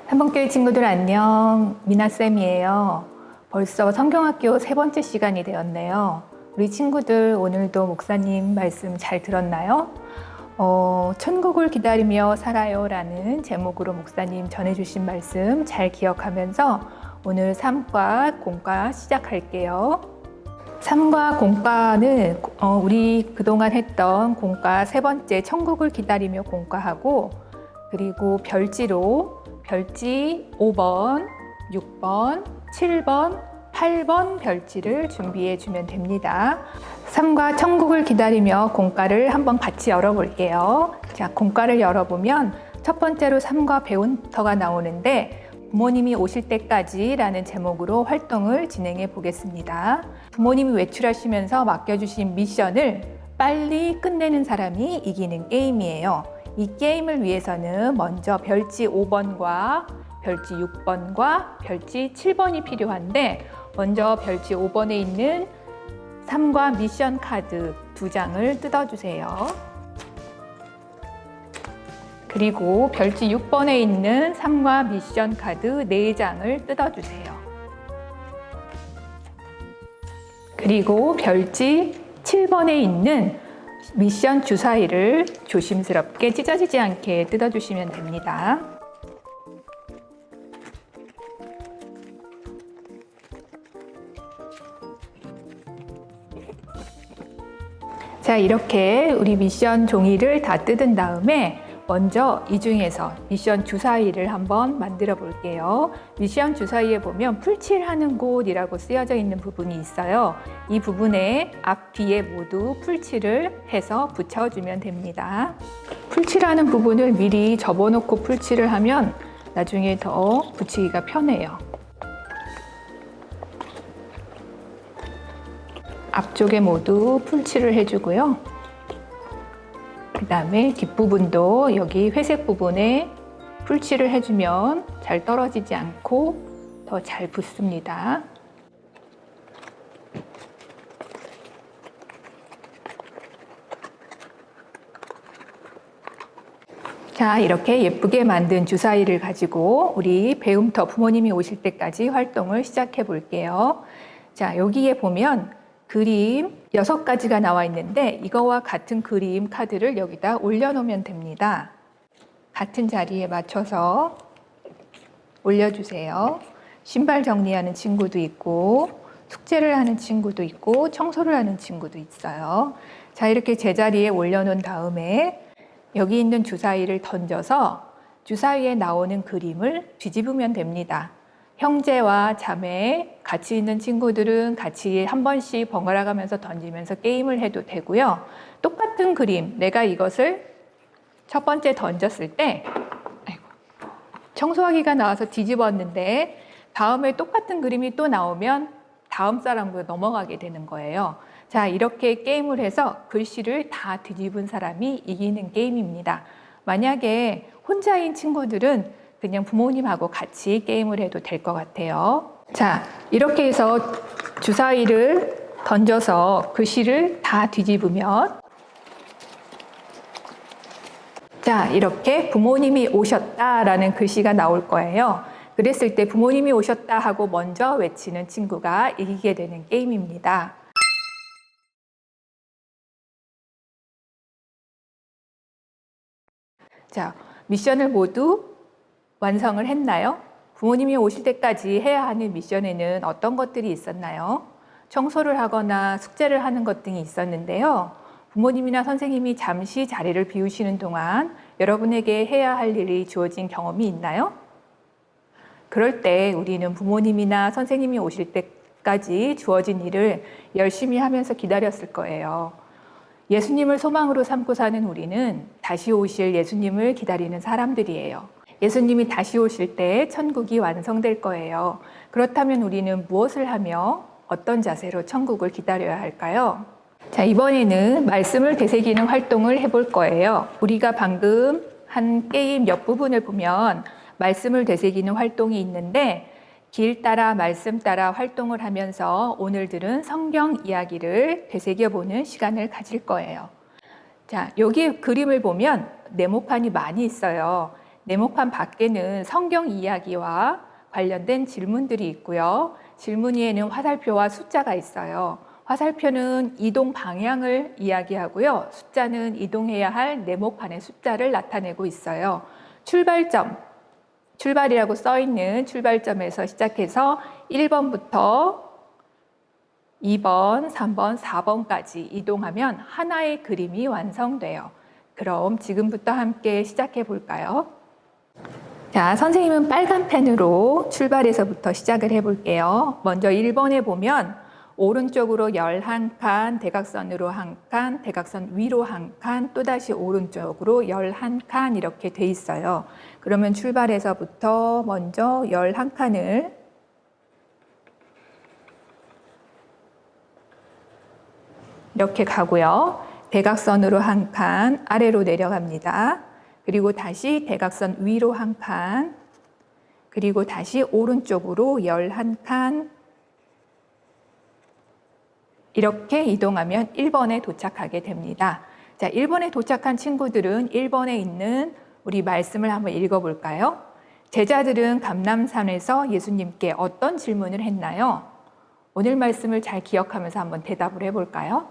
한봉교회 친구들 안녕. 미나쌤이에요. 벌써 성경학교 3번째 시간이 되었네요. 우리 친구들 오늘도 목사님 말씀 잘 들었나요? 천국을 기다리며 살아요 라는 제목으로 목사님 전해주신 말씀 잘 기억하면서 오늘 3과 공과 시작할게요. 3과 공과는 우리 그동안 했던 공과 3번째 천국을 기다리며 공과하고, 그리고 별지로 별지 5번, 6번, 7번, 8번 별지를 준비해 주면 됩니다. 3과 천국을 기다리며 공과를 한번 같이 열어볼게요. 자, 공과를 열어보면 첫 번째로 3과 배운터가 나오는데, 부모님이 오실 때까지 라는 제목으로 활동을 진행해 보겠습니다. 부모님이 외출하시면서 맡겨주신 미션을 빨리 끝내는 사람이 이기는 게임이에요. 이 게임을 위해서는 먼저 별지 5번과 별지 6번과 별지 7번이 필요한데, 먼저 별지 5번에 있는 3과 미션 카드 2장을 뜯어주세요. 그리고 별지 6번에 있는 3과 미션 카드 4장을 뜯어주세요. 그리고 별지 7번에 있는 미션 주사위를 조심스럽게 찢어지지 않게 뜯어주시면 됩니다. 자, 이렇게 우리 미션 종이를 다 뜯은 다음에 먼저 이 중에서 미션 주사위를 한번 만들어 볼게요. 미션 주사위에 보면 풀칠하는 곳이라고 쓰여져 있는 부분이 있어요. 이 부분에 앞, 뒤에 모두 풀칠을 해서 붙여주면 됩니다. 풀칠하는 부분을 미리 접어놓고 풀칠을 하면 나중에 더 붙이기가 편해요. 앞쪽에 모두 풀칠을 해주고요. 그 다음에 뒷부분도 여기 회색 부분에 풀칠을 해주면 잘 떨어지지 않고 더 잘 붙습니다. 자, 이렇게 예쁘게 만든 주사위를 가지고 우리 배움터 부모님이 오실 때까지 활동을 시작해 볼게요. 자, 여기에 보면 그림 6가지가 나와 있는데, 이거와 같은 그림 카드를 여기다 올려놓으면 됩니다. 같은 자리에 맞춰서 올려주세요. 신발 정리하는 친구도 있고, 숙제를 하는 친구도 있고, 청소를 하는 친구도 있어요. 자, 이렇게 제자리에 올려놓은 다음에 여기 있는 주사위를 던져서 주사위에 나오는 그림을 뒤집으면 됩니다. 형제와 자매 같이 있는 친구들은 같이 한 번씩 번갈아 가면서 던지면서 게임을 해도 되고요. 똑같은 그림, 내가 이것을 첫 번째 던졌을 때 청소하기가 나와서 뒤집었는데 다음에 똑같은 그림이 또 나오면 다음 사람으로 넘어가게 되는 거예요. 자, 이렇게 게임을 해서 글씨를 다 뒤집은 사람이 이기는 게임입니다. 만약에 혼자인 친구들은 그냥 부모님하고 같이 게임을 해도 될 것 같아요. 자, 이렇게 해서 주사위를 던져서 글씨를 다 뒤집으면, 자, 이렇게 부모님이 오셨다라는 글씨가 나올 거예요. 그랬을 때 부모님이 오셨다 하고 먼저 외치는 친구가 이기게 되는 게임입니다. 자, 미션을 모두 완성을 했나요? 부모님이 오실 때까지 해야 하는 미션에는 어떤 것들이 있었나요? 청소를 하거나 숙제를 하는 것 등이 있었는데요. 부모님이나 선생님이 잠시 자리를 비우시는 동안 여러분에게 해야 할 일이 주어진 경험이 있나요? 그럴 때 우리는 부모님이나 선생님이 오실 때까지 주어진 일을 열심히 하면서 기다렸을 거예요. 예수님을 소망으로 삼고 사는 우리는 다시 오실 예수님을 기다리는 사람들이에요. 예수님이 다시 오실 때 천국이 완성될 거예요. 그렇다면 우리는 무엇을 하며 어떤 자세로 천국을 기다려야 할까요? 자, 이번에는 말씀을 되새기는 활동을 해볼 거예요. 우리가 방금 한 게임 옆부분을 보면 말씀을 되새기는 활동이 있는데, 길 따라 말씀 따라 활동을 하면서 오늘들은 성경 이야기를 되새겨보는 시간을 가질 거예요. 자, 여기 그림을 보면 네모판이 많이 있어요. 네모판 밖에는 성경 이야기와 관련된 질문들이 있고요. 질문 위에는 화살표와 숫자가 있어요. 화살표는 이동 방향을 이야기하고요. 숫자는 이동해야 할 네모판의 숫자를 나타내고 있어요. 출발점, 출발이라고 써 있는 출발점에서 시작해서 1번부터 2번, 3번, 4번까지 이동하면 하나의 그림이 완성돼요. 그럼 지금부터 함께 시작해 볼까요? 자, 선생님은 빨간 펜으로 출발해서부터 시작을 해 볼게요. 먼저 1번에 보면 오른쪽으로 11칸, 대각선으로 1칸, 대각선 위로 1칸, 또다시 오른쪽으로 11칸 이렇게 돼 있어요. 그러면 출발해서부터 먼저 11칸을 이렇게 가고요. 대각선으로 1칸, 아래로 내려갑니다. 그리고 다시 대각선 위로 1칸, 그리고 다시 오른쪽으로 11칸, 이렇게 이동하면 1번에 도착하게 됩니다. 자, 1번에 도착한 친구들은 1번에 있는 우리 말씀을 한번 읽어볼까요? 제자들은 감람산에서 예수님께 어떤 질문을 했나요? 오늘 말씀을 잘 기억하면서 한번 대답을 해볼까요?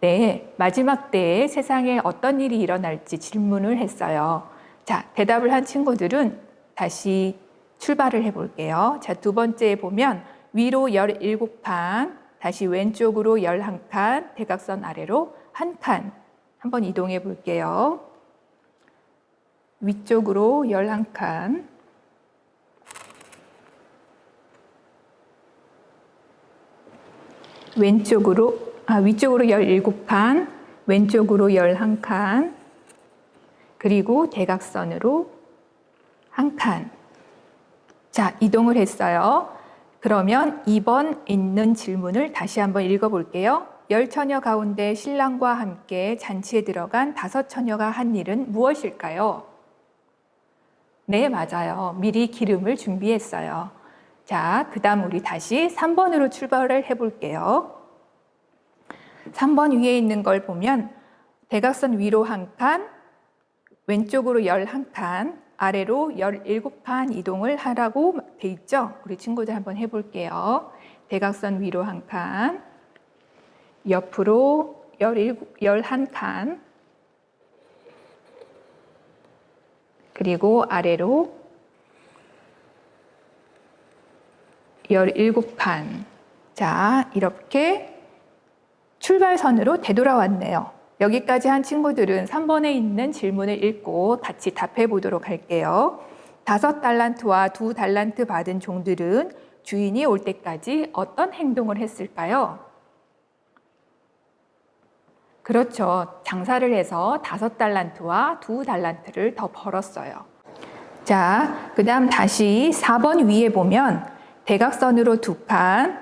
네, 마지막 때에 세상에 어떤 일이 일어날지 질문을 했어요. 자, 대답을 한 친구들은 다시 출발을 해볼게요. 자, 두 번째에 보면 위로 17칸, 다시 왼쪽으로 11칸, 대각선 아래로 1칸. 한번 이동해 볼게요. 위쪽으로 11칸, 위쪽으로 17칸, 왼쪽으로 11칸, 그리고 대각선으로 1칸. 자, 이동을 했어요. 그러면 2번 있는 질문을 다시 한번 읽어볼게요. 10처녀 가운데 신랑과 함께 잔치에 들어간 5처녀가 한 일은 무엇일까요? 네, 맞아요. 미리 기름을 준비했어요. 자, 그 다음 우리 다시 3번으로 출발을 해볼게요. 3번 위에 있는 걸 보면 대각선 위로 1칸, 왼쪽으로 11칸, 아래로 17칸 이동을 하라고 돼 있죠? 우리 친구들 한번 해볼게요. 대각선 위로 1칸, 옆으로 11칸, 그리고 아래로 17칸. 자, 이렇게 출발선으로 되돌아왔네요. 여기까지 한 친구들은 3번에 있는 질문을 읽고 같이 답해 보도록 할게요. 5달란트와 2달란트 받은 종들은 주인이 올 때까지 어떤 행동을 했을까요? 그렇죠. 장사를 해서 5달란트와 2달란트를 더 벌었어요. 자, 그 다음 다시 4번 위에 보면 대각선으로 2칸,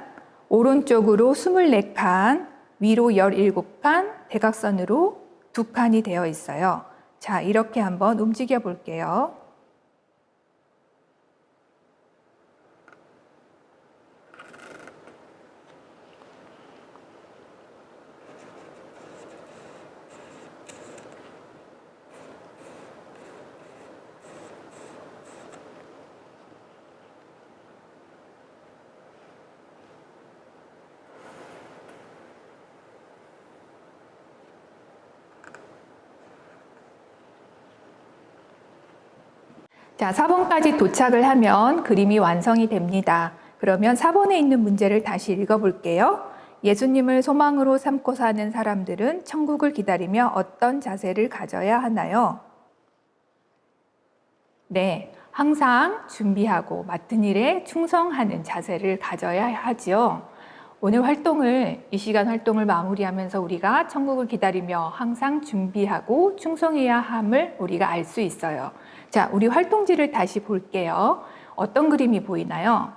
오른쪽으로 24칸, 위로 17칸, 대각선으로 2칸이 되어 있어요. 자, 이렇게 한번 움직여 볼게요. 자, 4번까지 도착을 하면 그림이 완성이 됩니다. 그러면 4번에 있는 문제를 다시 읽어볼게요. 예수님을 소망으로 삼고 사는 사람들은 천국을 기다리며 어떤 자세를 가져야 하나요? 네, 항상 준비하고 맡은 일에 충성하는 자세를 가져야 하지요. 오늘 활동을, 이 시간 활동을 마무리하면서 우리가 천국을 기다리며 항상 준비하고 충성해야 함을 우리가 알 수 있어요. 자, 우리 활동지를 다시 볼게요. 어떤 그림이 보이나요?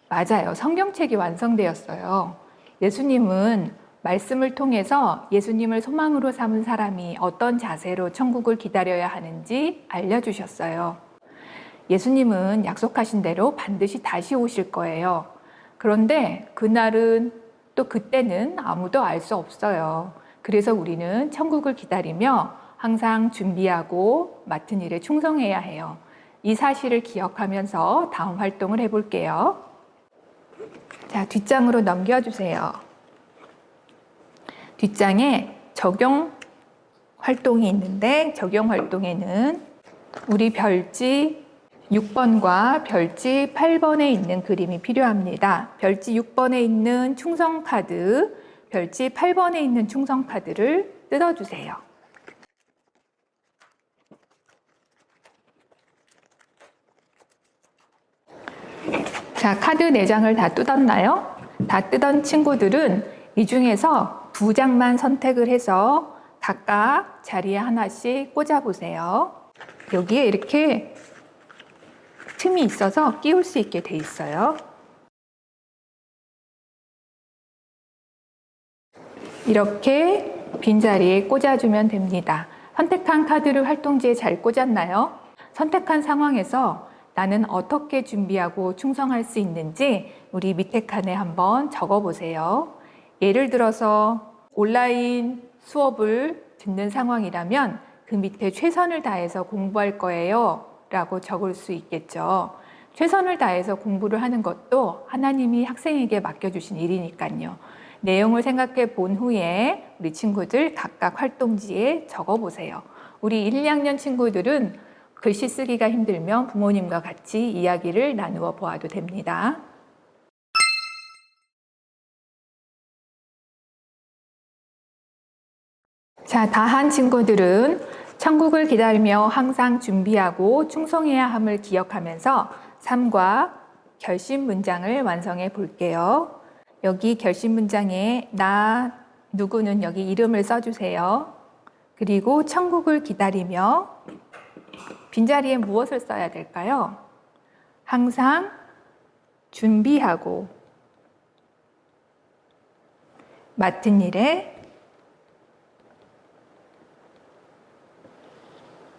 맞아요. 성경책이 완성되었어요. 예수님은 말씀을 통해서 예수님을 소망으로 삼은 사람이 어떤 자세로 천국을 기다려야 하는지 알려주셨어요. 예수님은 약속하신 대로 반드시 다시 오실 거예요. 그런데 그날은 또 그때는 아무도 알 수 없어요. 그래서 우리는 천국을 기다리며 항상 준비하고 맡은 일에 충성해야 해요. 이 사실을 기억하면서 다음 활동을 해볼게요. 자, 뒷장으로 넘겨주세요. 뒷장에 적용 활동이 있는데 적용 활동에는 우리 별지 6번과 별지 8번에 있는 그림이 필요합니다. 별지 6번에 있는 충성 카드, 별지 8번에 있는 충성 카드를 뜯어주세요. 자, 카드 4장을 다 뜯었나요? 다 뜯은 친구들은 이 중에서 2장만 선택을 해서 각각 자리에 하나씩 꽂아보세요. 여기에 이렇게 틈이 있어서 끼울 수 있게 돼 있어요. 이렇게 빈자리에 꽂아주면 됩니다. 선택한 카드를 활동지에 잘 꽂았나요? 선택한 상황에서 나는 어떻게 준비하고 충성할 수 있는지 우리 밑에 칸에 한번 적어보세요. 예를 들어서 온라인 수업을 듣는 상황이라면 그 밑에 최선을 다해서 공부할 거예요 라고 적을 수 있겠죠. 최선을 다해서 공부를 하는 것도 하나님이 학생에게 맡겨주신 일이니까요. 내용을 생각해 본 후에 우리 친구들 각각 활동지에 적어보세요. 우리 1, 2학년 친구들은 글씨 쓰기가 힘들면 부모님과 같이 이야기를 나누어 보아도 됩니다. 자, 다 한 친구들은 천국을 기다리며 항상 준비하고 충성해야 함을 기억하면서 삶과 결심 문장을 완성해 볼게요. 여기 결심 문장에 나 누구는 여기 이름을 써주세요. 그리고 천국을 기다리며 빈자리에 무엇을 써야 될까요? 항상 준비하고 맡은 일에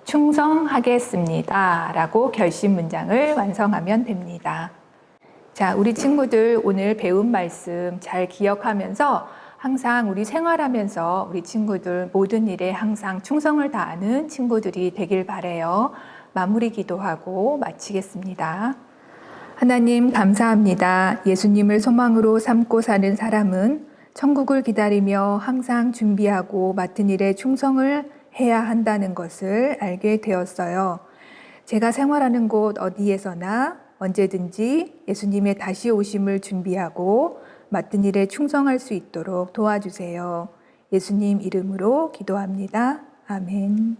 충성하겠습니다 라고 결심 문장을 완성하면 됩니다. 자, 우리 친구들 오늘 배운 말씀 잘 기억하면서 항상 우리 생활하면서 우리 친구들 모든 일에 항상 충성을 다하는 친구들이 되길 바라요. 마무리 기도하고 마치겠습니다. 하나님 감사합니다. 예수님을 소망으로 삼고 사는 사람은 천국을 기다리며 항상 준비하고 맡은 일에 충성을 해야 한다는 것을 알게 되었어요. 제가 생활하는 곳 어디에서나 언제든지 예수님의 다시 오심을 준비하고 맡은 일에 충성할 수 있도록 도와주세요. 예수님 이름으로 기도합니다. 아멘.